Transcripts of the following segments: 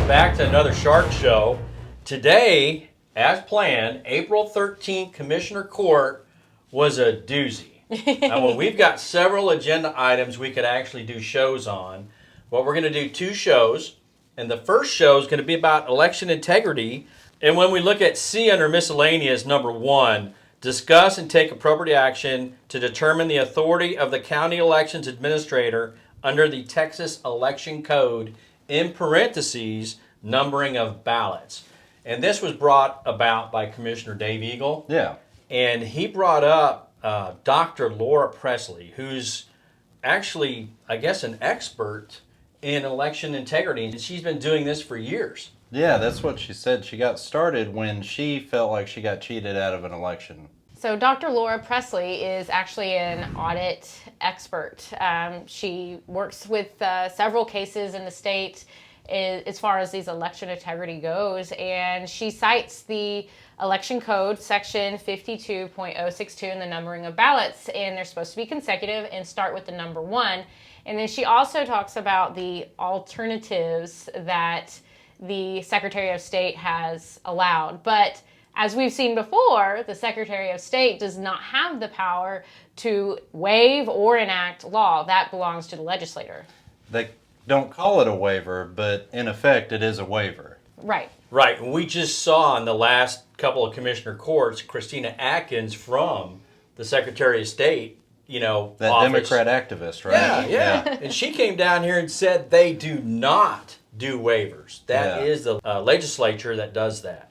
Welcome back to another Shark Show. Today, as planned, April 13th Commissioner Court was a doozy. We've got several agenda items we could actually do shows on. But we're going to do two shows. And the first show is going to be about election integrity. And when we look at C under miscellaneous, number 1, discuss and take appropriate action to determine the authority of the county elections administrator under the Texas Election Code, in parentheses, numbering of ballots. And this was brought about by Commissioner Dave Eagle. Yeah. And he brought up Dr. Laura Presley, who's actually, I guess, an expert in election integrity. And she's been doing this for years. Yeah, that's what she said. She got started when she felt like she got cheated out of an election. So Dr. Laura Presley is actually an audit expert. She works with several cases in the state as far as these election integrity goes, and she cites the election code section 52.062 and the numbering of ballots, and they're supposed to be consecutive and start with the number 1. And then she also talks about the alternatives that the Secretary of State has allowed. But as we've seen before, the Secretary of State does not have the power to waive or enact law. That belongs to the legislator. They don't call it a waiver, but in effect it is a waiver. Right. Right. We just saw in the last couple of commissioner courts, Christina Atkins from the Secretary of State, that office. Democrat activist, right? Yeah. And she came down here and said they do not do waivers. That is the legislature that does that.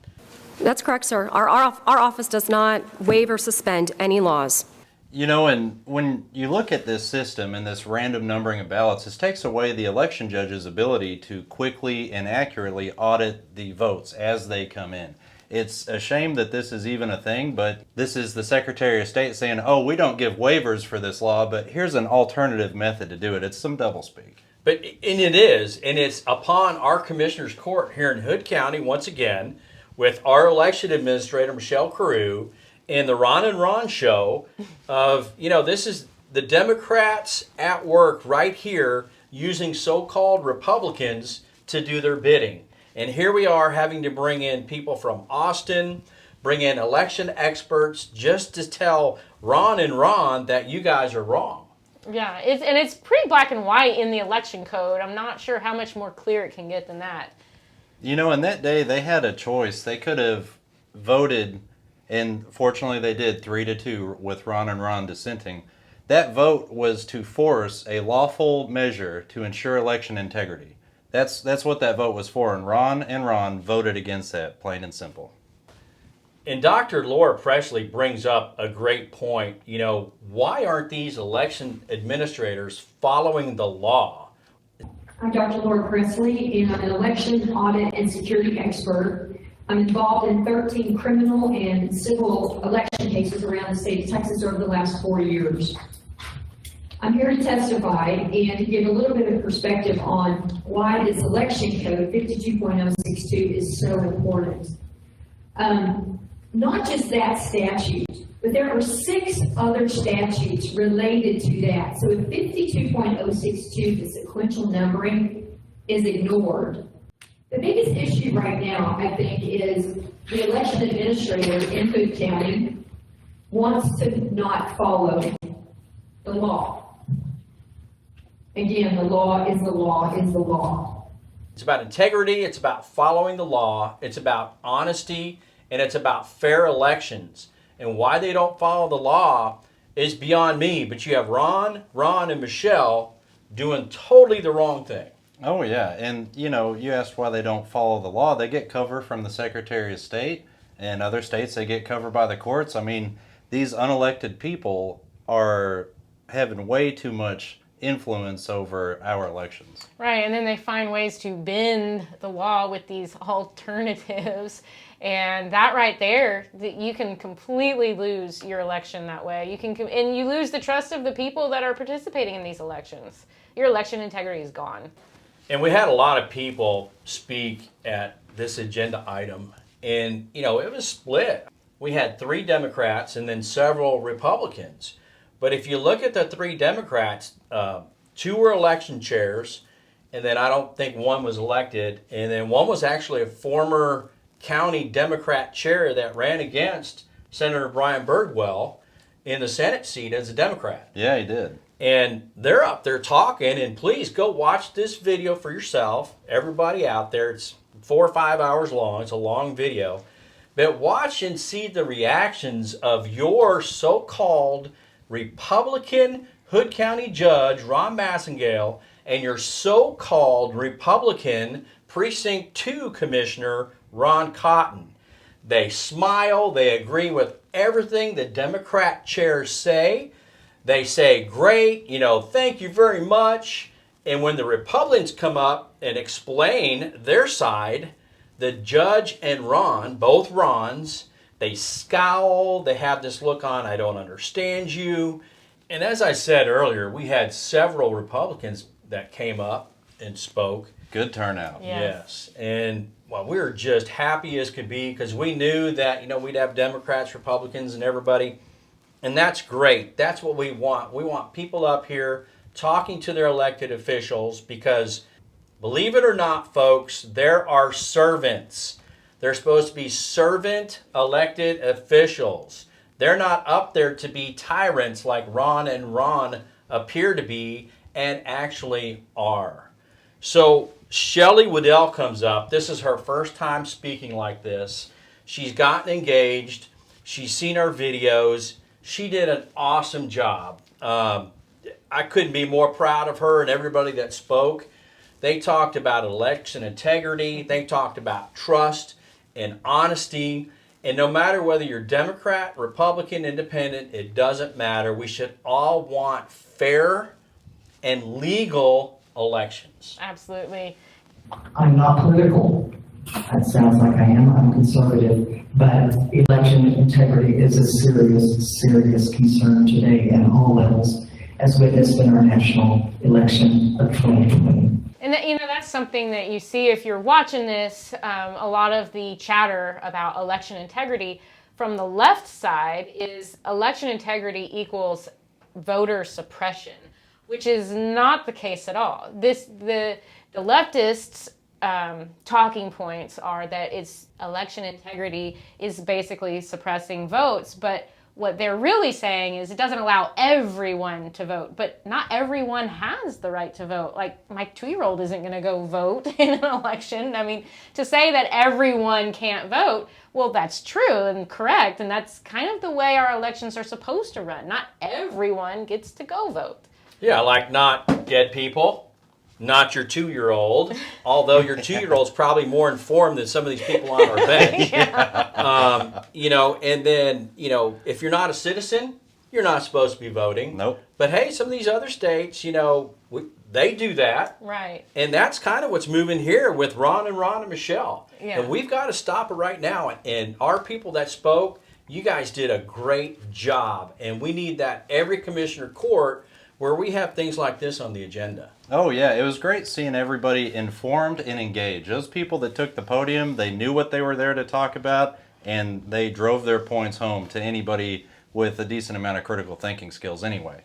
That's correct, sir. Our office does not waive or suspend any laws. And when you look at this system and this random numbering of ballots, this takes away the election judge's ability to quickly and accurately audit the votes as they come in. It's a shame that this is even a thing, but this is the Secretary of State saying, oh, we don't give waivers for this law, but here's an alternative method to do it. It's some doublespeak. And it's upon our Commissioner's Court here in Hood County, once again, with our election administrator, Michelle Carew, and the Ron and Ron show of, this is the Democrats at work right here using so-called Republicans to do their bidding. And here we are having to bring in people from Austin, bring in election experts just to tell Ron and Ron that you guys are wrong. Yeah, it's pretty black and white in the election code. I'm not sure how much more clear it can get than that. In that day, they had a choice. They could have voted, and fortunately they did, 3-2 with Ron and Ron dissenting. That vote was to force a lawful measure to ensure election integrity. That's what that vote was for, and Ron voted against that, plain and simple. And Dr. Laura Presley brings up a great point. Why aren't these election administrators following the law? I'm Dr. Laura Presley, and I'm an election, audit, and security expert. I'm involved in 13 criminal and civil election cases around the state of Texas over the last 4 years. I'm here to testify and to give a little bit of perspective on why this election code 52.062 is so important. Not just that statute, but there are 6 other statutes related to that. So if 52.062, the sequential numbering, is ignored, the biggest issue right now, I think, is the election administrator in Hood County wants to not follow the law. Again, the law is the law is the law. It's about integrity, it's about following the law, it's about honesty, and it's about fair elections. And why they don't follow the law is beyond me. But you have Ron, and Michelle doing totally the wrong thing. Oh, yeah. And, you asked why they don't follow the law. They get cover from the Secretary of State. And other states, they get covered by the courts. These unelected people are having way too much influence over our elections. Right, and then they find ways to bend the law with these alternatives. And that right there, you can completely lose your election that way. And you lose the trust of the people that are participating in these elections. Your election integrity is gone. And we had a lot of people speak at this agenda item, and it was split. We had 3 Democrats and then several Republicans. But if you look at the 3 Democrats, 2 were election chairs, and then I don't think one was elected, and then one was actually a former county Democrat chair that ran against Senator Brian Birdwell in the Senate seat as a Democrat. Yeah, he did. And they're up there talking, and please go watch this video for yourself. Everybody out there, it's 4 or 5 hours long. It's a long video. But watch and see the reactions of your so-called Republican Hood County Judge, Ron Massengale, and your so-called Republican Precinct 2 Commissioner, Ron Cotton. They smile. They agree with everything the Democrat chairs say. They say, great, thank you very much. And when the Republicans come up and explain their side, the judge and Ron, both Rons, they scowl. They have this look on, I don't understand you. And as I said earlier, we had several Republicans that came up and spoke. Good turnout. Yes. And well, we were just happy as could be because we knew that, we'd have Democrats, Republicans, and everybody. And that's great. That's what we want. We want people up here talking to their elected officials because, believe it or not, folks, there are servants. They're supposed to be servant elected officials. They're not up there to be tyrants like Ron and Ron appear to be and actually are. So Shelley Waddell comes up. This is her first time speaking like this. She's gotten engaged. She's seen our videos. She did an awesome job. I couldn't be more proud of her and everybody that spoke. They talked about election integrity. They talked about trust and honesty. And no matter whether you're Democrat, Republican, Independent, it doesn't matter. We should all want fair and legal elections. Absolutely. I'm not political. That sounds like I am. I'm conservative. But election integrity is a serious, serious concern today at all levels, as witnessed in our national election of 2020. And that's something that you see if you're watching this, a lot of the chatter about election integrity from the left side is election integrity equals voter suppression, which is not the case at all. The leftists' talking points are that it's election integrity is basically suppressing votes, but what they're really saying is it doesn't allow everyone to vote, but not everyone has the right to vote. Like, my 2-year-old isn't going to go vote in an election. I mean, to say that everyone can't vote, well, that's true and correct, and that's kind of the way our elections are supposed to run. Not everyone gets to go vote. Yeah, like not dead people. Not your 2-year-old, although your 2-year-old's probably more informed than some of these people on our bench. And then, if you're not a citizen, you're not supposed to be voting. Nope. But hey, some of these other states, they do that. Right. And that's kind of what's moving here with Ron and Michelle. Yeah. And we've got to stop it right now. And our people that spoke, you guys did a great job. And we need that every commissioner court where we have things like this on the agenda. Oh yeah, it was great seeing everybody informed and engaged. Those people that took the podium, they knew what they were there to talk about, and they drove their points home to anybody with a decent amount of critical thinking skills anyway.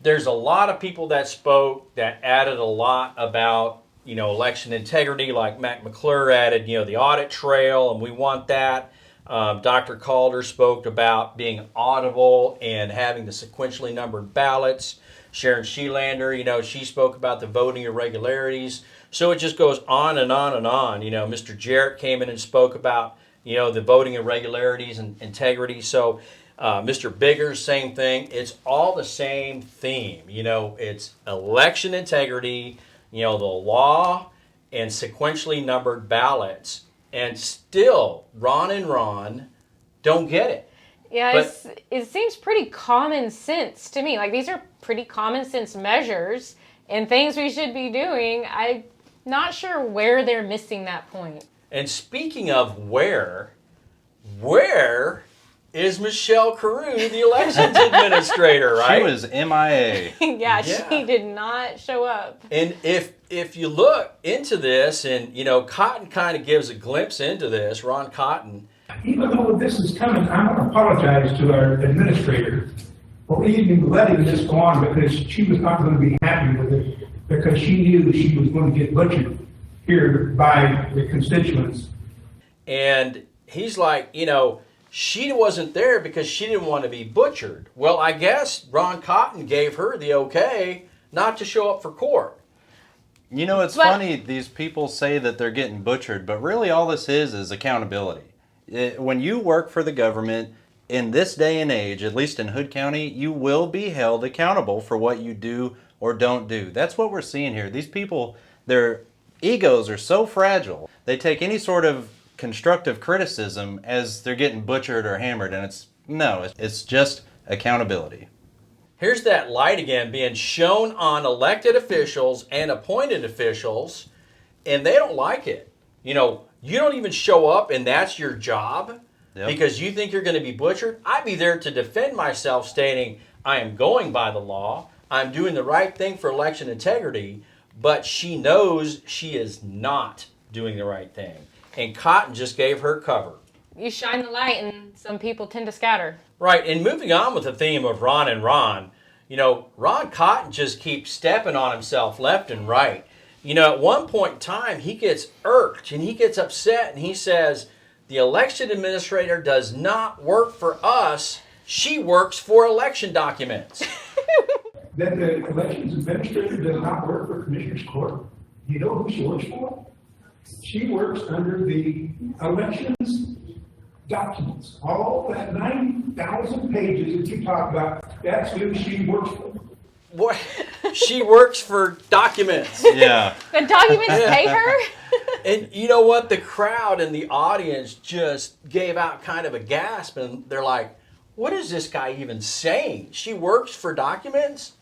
There's a lot of people that spoke that added a lot about, election integrity, like Matt McClure added, the audit trail, and we want that. Dr. Calder spoke about being audible and having the sequentially numbered ballots. Sharon Sheelander, she spoke about the voting irregularities. So it just goes on and on and on. Mr. Jarrett came in and spoke about, the voting irregularities and integrity. So Mr. Biggers, same thing. It's all the same theme. It's election integrity, the law and sequentially numbered ballots. And still, Ron and Ron don't get it. Yeah, it seems pretty common sense to me. Like, these are pretty common sense measures and things we should be doing. I'm not sure where they're missing that point. And speaking of where is Michelle Carew, the elections administrator, right? She was MIA. Yeah, she did not show up. And if you look into this, and Cotton kind of gives a glimpse into this, Ron Cotton. Even though this is coming, I want to apologize to our administrator for even letting this go on because she was not going to be happy with it. because she knew she was going to get butchered here by the constituents. And he's like, she wasn't there because she didn't want to be butchered. Well, I guess Ron Cotton gave her the okay not to show up for court. It's funny, these people say that they're getting butchered, but really all this is accountability. When you work for the government, in this day and age, at least in Hood County, you will be held accountable for what you do or don't do. That's what we're seeing here. These people, their egos are so fragile, they take any sort of constructive criticism as they're getting butchered or hammered, and it's just accountability. Here's that light again being shown on elected officials and appointed officials, and they don't like it. You don't even show up, and that's your job because you think you're going to be butchered. I'd be there to defend myself, stating, I am going by the law. I'm doing the right thing for election integrity, but she knows she is not doing the right thing. And Cotton just gave her cover. You shine the light and some people tend to scatter. Right, and moving on with the theme of Ron and Ron, Ron Cotton just keeps stepping on himself left and right. At one point in time, he gets irked and he gets upset and he says, the election administrator does not work for us. She works for election documents. That the elections administrator does not work for Commissioner's Court. You know who she works for? She works under the elections documents. All that 9,000 pages that you talk about, that's who she works for. What? She works for documents. Yeah. The documents pay her? And you know what? The crowd and the audience just gave out kind of a gasp, and they're like, what is this guy even saying? She works for documents?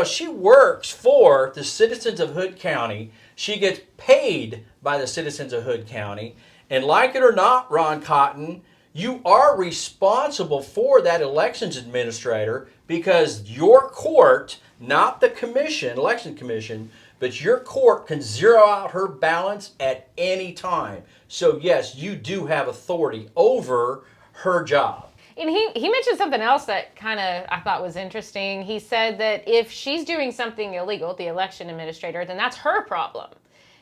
She works for the citizens of Hood County. She gets paid by the citizens of Hood County. And like it or not, Ron Cotton, you are responsible for that elections administrator because your court, not the commission, election commission, but your court can zero out her balance at any time. So yes, you do have authority over her job. And he mentioned something else that kind of I thought was interesting. He said that if she's doing something illegal, the election administrator, then that's her problem.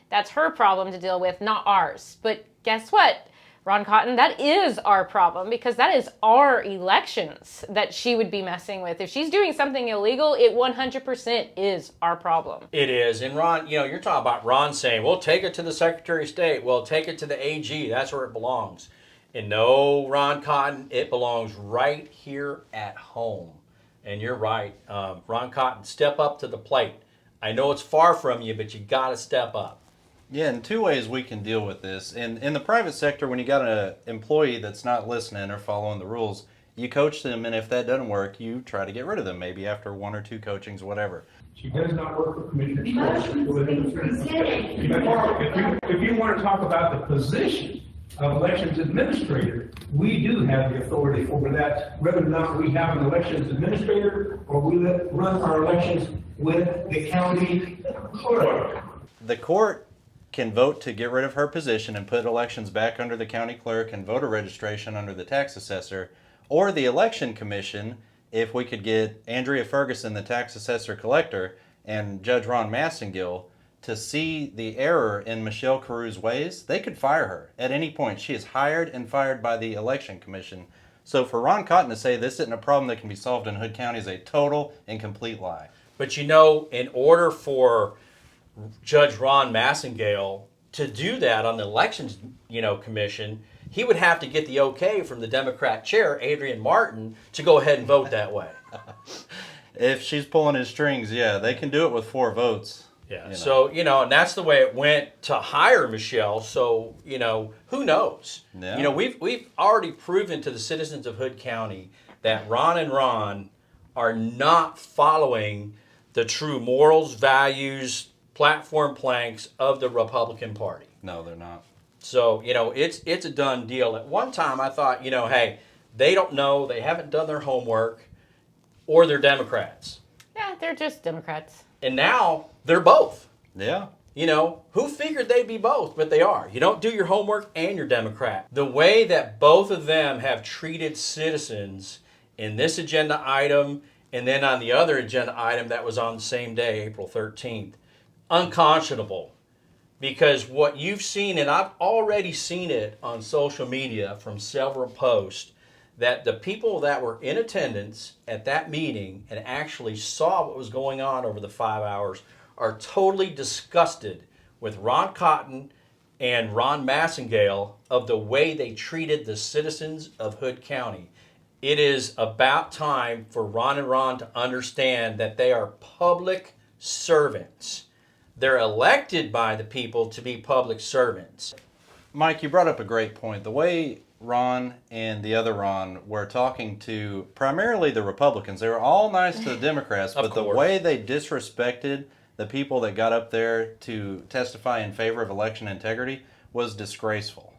That's her problem to deal with, not ours. But guess what, Ron Cotton? That is our problem because that is our elections that she would be messing with. If she's doing something illegal, it 100% is our problem. It is. And Ron, you're talking about Ron saying, well, take it to the Secretary of State. Well, take it to the AG. That's where it belongs. And no, Ron Cotton, it belongs right here at home. And you're right. Ron Cotton, step up to the plate. I know it's far from you, but you got to step up. Yeah, in two ways we can deal with this. In the private sector, when you got an employee that's not listening or following the rules, you coach them, and if that doesn't work, you try to get rid of them, maybe after one or two coachings, whatever. She does not work for Commissioner's Court. If you want to talk about the position of elections administrator, we do have the authority over that, whether or not we have an elections administrator or we run our elections with the county clerk. The court can vote to get rid of her position and put elections back under the county clerk and voter registration under the tax assessor, or the election commission, if we could get Andrea Ferguson, the tax assessor collector, and Judge Ron Massengill to see the error in Michelle Carew's ways, they could fire her at any point. She is hired and fired by the election commission. So for Ron Cotton to say this isn't a problem that can be solved in Hood County is a total and complete lie. But in order for Judge Ron Massengill to do that on the elections, commission, he would have to get the okay from the Democrat chair, Adrian Martin, to go ahead and vote that way. If she's pulling his strings, yeah, they can do it with 4 votes. Yeah. So, and that's the way it went to hire Michelle. So, who knows? Yeah. We've already proven to the citizens of Hood County that Ron and Ron are not following the true morals, values, platform planks of the Republican Party. No, they're not. So, it's a done deal. At one time, I thought, hey, they don't know, they haven't done their homework, or they're Democrats. Yeah, they're just Democrats. And now they're both. Yeah. Who figured they'd be both, but they are. You don't do your homework and you're Democrat. The way that both of them have treated citizens in this agenda item And then on the other agenda item that was on the same day, April 13th, unconscionable. Because what you've seen, and I've already seen it on social media from several posts, that the people that were in attendance at that meeting and actually saw what was going on over the 5 hours are totally disgusted with Ron Cotton and Ron Massengale of the way they treated the citizens of Hood County. It is about time for Ron and Ron to understand that they are public servants. They're elected by the people to be public servants. Mike, you brought up a great point. The way Ron and the other Ron were talking to primarily the Republicans, they were all nice to the Democrats, but the way they disrespected the people that got up there to testify in favor of election integrity was disgraceful.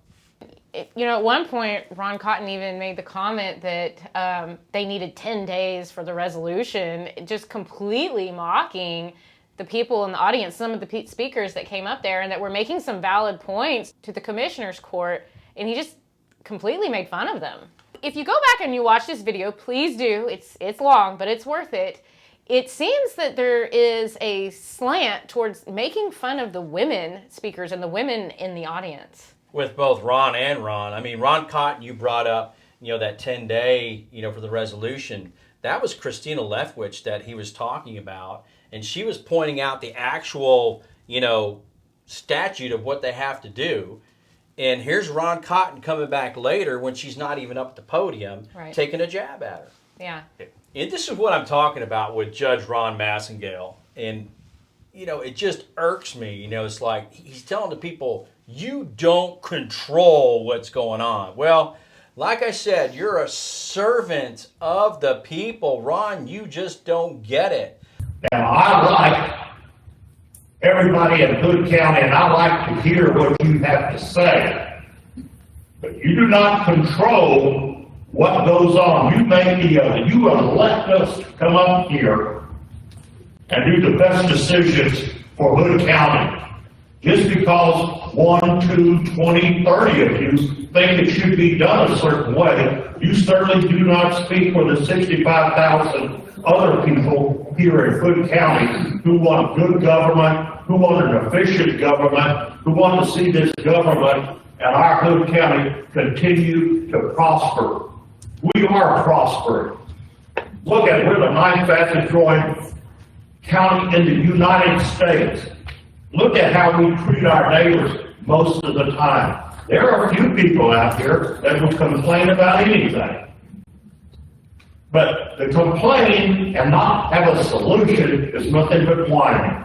You know, at one point, Ron Cotton even made the comment that they needed 10 days for the resolution, just completely mocking the people in the audience, some of the speakers that came up there and that were making some valid points to the commissioner's court, and he just completely made fun of them. If you go back and you watch this video, please do. It's long, but it's worth it. It seems that there is a slant towards making fun of the women speakers and the women in the audience. With both Ron and Ron. I mean, Ron Cotton, you brought up, that 10-day, for the resolution. That was Christina Leftwich that he was talking about. And she was pointing out the actual, statute of what they have to do. And here's Ron Cotton coming back later when she's not even up at the podium, taking a jab at her. Yeah. And this is what I'm talking about with Judge Ron Massengale. And, it just irks me. It's like he's telling the people, you don't control what's going on. Well, like I said, you're a servant of the people. Ron, you just don't get it. Now, I like everybody in Hood County, and I like to hear what you have to say. But you do not control what goes on. You elect us to come up here and do the best decisions for Hood County. Just because 1, 2, 20, 30 of you think it should be done a certain way, you certainly do not speak for the 65,000 other people here in Hood County who want good government, who want an efficient government, who want to see this government and our Hood County continue to prosper. We are prospering. Look at, we're the 9th fastest growing county in the United States. Look at how we treat our neighbors most of the time. There are a few people out here that will complain about anything. But to complain and not have a solution is nothing but whining.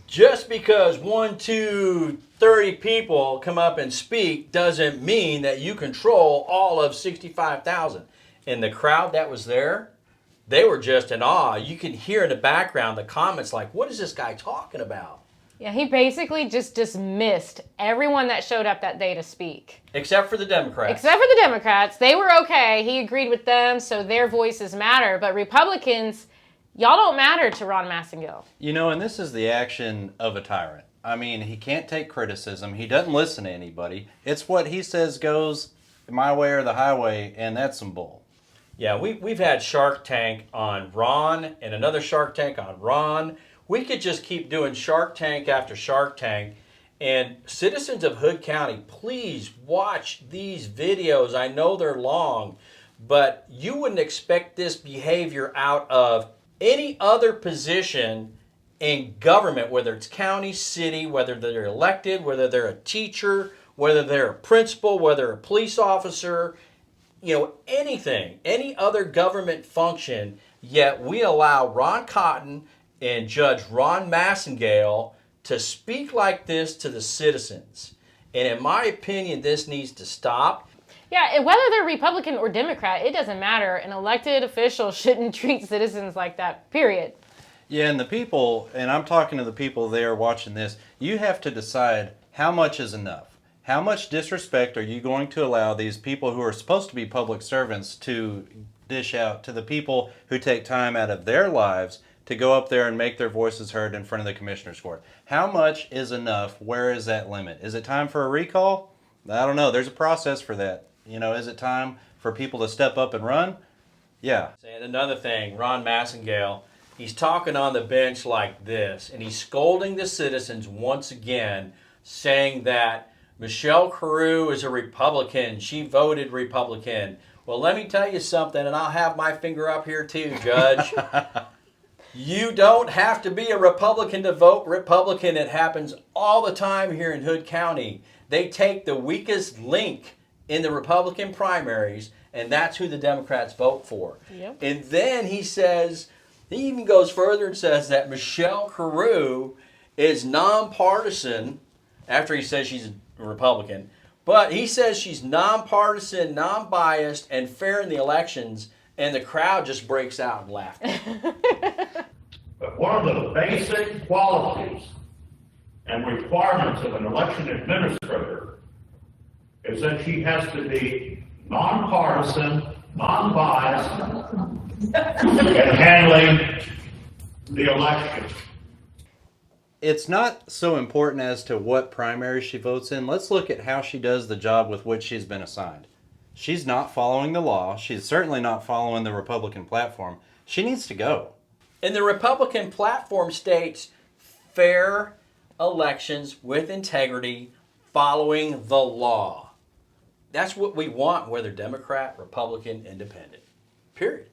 Just because 1, 2, 30 people come up and speak doesn't mean that you control all of 65,000. And the crowd that was there, they were just in awe. You can hear in the background the comments like, what is this guy talking about? Yeah, he basically just dismissed everyone that showed up that day to speak. Except for the Democrats. Except for the Democrats. They were okay. He agreed with them, so their voices matter. But Republicans, y'all don't matter to Ron Massengale. And this is the action of a tyrant. I mean, he can't take criticism. He doesn't listen to anybody. It's what he says goes my way or the highway, and that's some bull. Yeah, we've had Shark Tank on Ron and another Shark Tank on Ron. We could just keep doing Shark Tank after Shark Tank. And citizens of Hood County, please watch these videos. I know they're long, but you wouldn't expect this behavior out of any other position in government, whether it's county, city, whether they're elected, whether they're a teacher, whether they're a principal, whether they're a police officer, anything, any other government function, yet we allow Ron Cotton and Judge Ron Massengale to speak like this to the citizens. And in my opinion, this needs to stop. Yeah, whether they're Republican or Democrat, it doesn't matter. An elected official shouldn't treat citizens like that, period. Yeah, and the people, and I'm talking to the people there watching this, you have to decide how much is enough. How much disrespect are you going to allow these people who are supposed to be public servants to dish out to the people who take time out of their lives to go up there and make their voices heard in front of the commissioner's court? How much is enough? Where is that limit? Is it time for a recall? I don't know. There's a process for that. Is it time for people to step up and run? Yeah. And another thing, Ron Massengale, he's talking on the bench like this, and he's scolding the citizens once again, saying that Michelle Carew is a Republican. She voted Republican. Well, let me tell you something, and I'll have my finger up here too, Judge. You don't have to be a Republican to vote Republican. It happens all the time here in Hood County. They take the weakest link in the Republican primaries, and that's who the Democrats vote for. Yep. And then he even goes further and says that Michelle Carew is nonpartisan, after he says she's a Republican, but he says she's nonpartisan, non-biased, and fair in the elections, and the crowd just breaks out in laughter. But one of the basic qualities and requirements of an election administrator is that she has to be nonpartisan, non-biased, in handling the election. It's not so important as to what primary she votes in. Let's look at how she does the job with which she's been assigned. She's not following the law. She's certainly not following the Republican platform. She needs to go. And the Republican platform states fair elections with integrity following the law. That's what we want, whether Democrat, Republican, Independent. Period.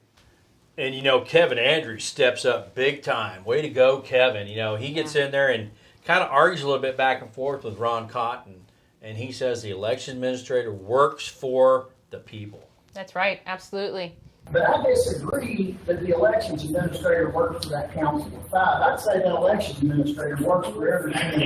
And you know, Kevin Andrews steps up big time. Way to go, Kevin. You know, he gets in there and kind of argues a little bit back and forth with Ron Cotton. And he says the election administrator works for the people. That's right, absolutely. But I disagree that the elections administrator works for that council of five. I'd say the elections administrator works for everything.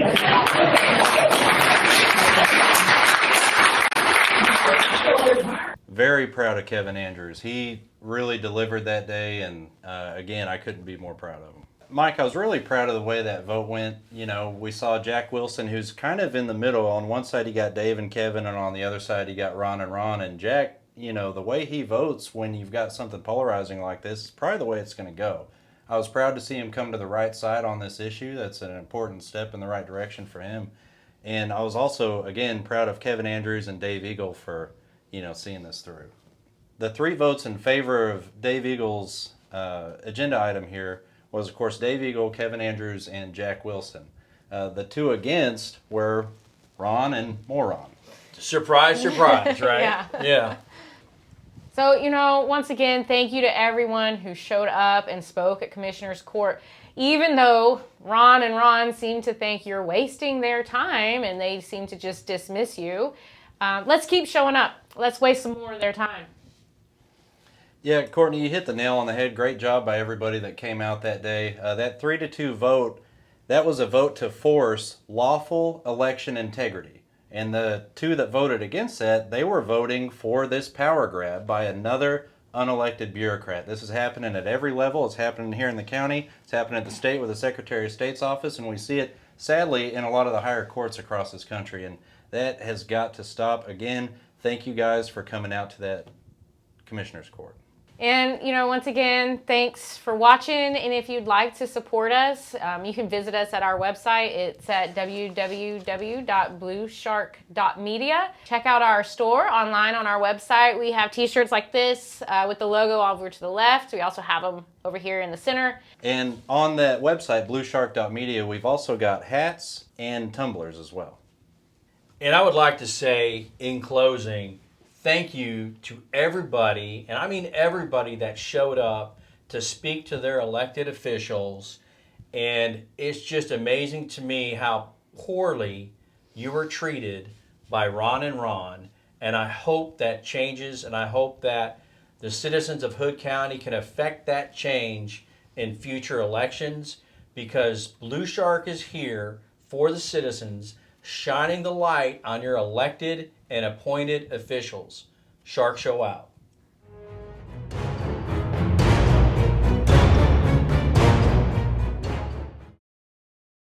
Very proud of Kevin Andrews. He really delivered that day, and again, I couldn't be more proud of him. Mike, I was really proud of the way that vote went. You know, we saw Jack Wilson, who's kind of in the middle. On one side, he got Dave and Kevin, and on the other side, he got Ron and Ron. And Jack, you know, the way he votes when you've got something polarizing like this is probably the way it's going to go. I was proud to see him come to the right side on this issue. That's an important step in the right direction for him. And I was also, again, proud of Kevin Andrews and Dave Eagle for, you know, seeing this through. The 3 votes in favor of Dave Eagle's agenda item here was, of course, Dave Eagle, Kevin Andrews, and Jack Wilson. The 2 against were Ron and more Ron. Surprise, surprise, right? Yeah. So, you know, once again, thank you to everyone who showed up and spoke at Commissioner's Court. Even though Ron and Ron seem to think you're wasting their time and they seem to just dismiss you, let's keep showing up. Let's waste some more of their time. Yeah, Courtney, you hit the nail on the head. Great job by everybody that came out that day. That 3-2 vote, that was a vote to force lawful election integrity. And the 2 that voted against that, they were voting for this power grab by another unelected bureaucrat. This is happening at every level. It's happening here in the county. It's happening at the state with the Secretary of State's office. And we see it, sadly, in a lot of the higher courts across this country. And that has got to stop. Again, thank you guys for coming out to that Commissioner's Court. And, you know, once again, thanks for watching. And if you'd like to support us, you can visit us at our website. It's at www.blueshark.media. Check out our store online on our website. We have t-shirts like this with the logo over to the left. We also have them over here in the center. And on that website, blueshark.media, we've also got hats and tumblers as well. And I would like to say, in closing, thank you to everybody, and I mean everybody that showed up to speak to their elected officials. And it's just amazing to me how poorly you were treated by Ron and Ron. And I hope that changes, and I hope that the citizens of Hood County can affect that change in future elections, because Blue Shark is here for the citizens, shining the light on your elected and appointed officials. Shark Show out.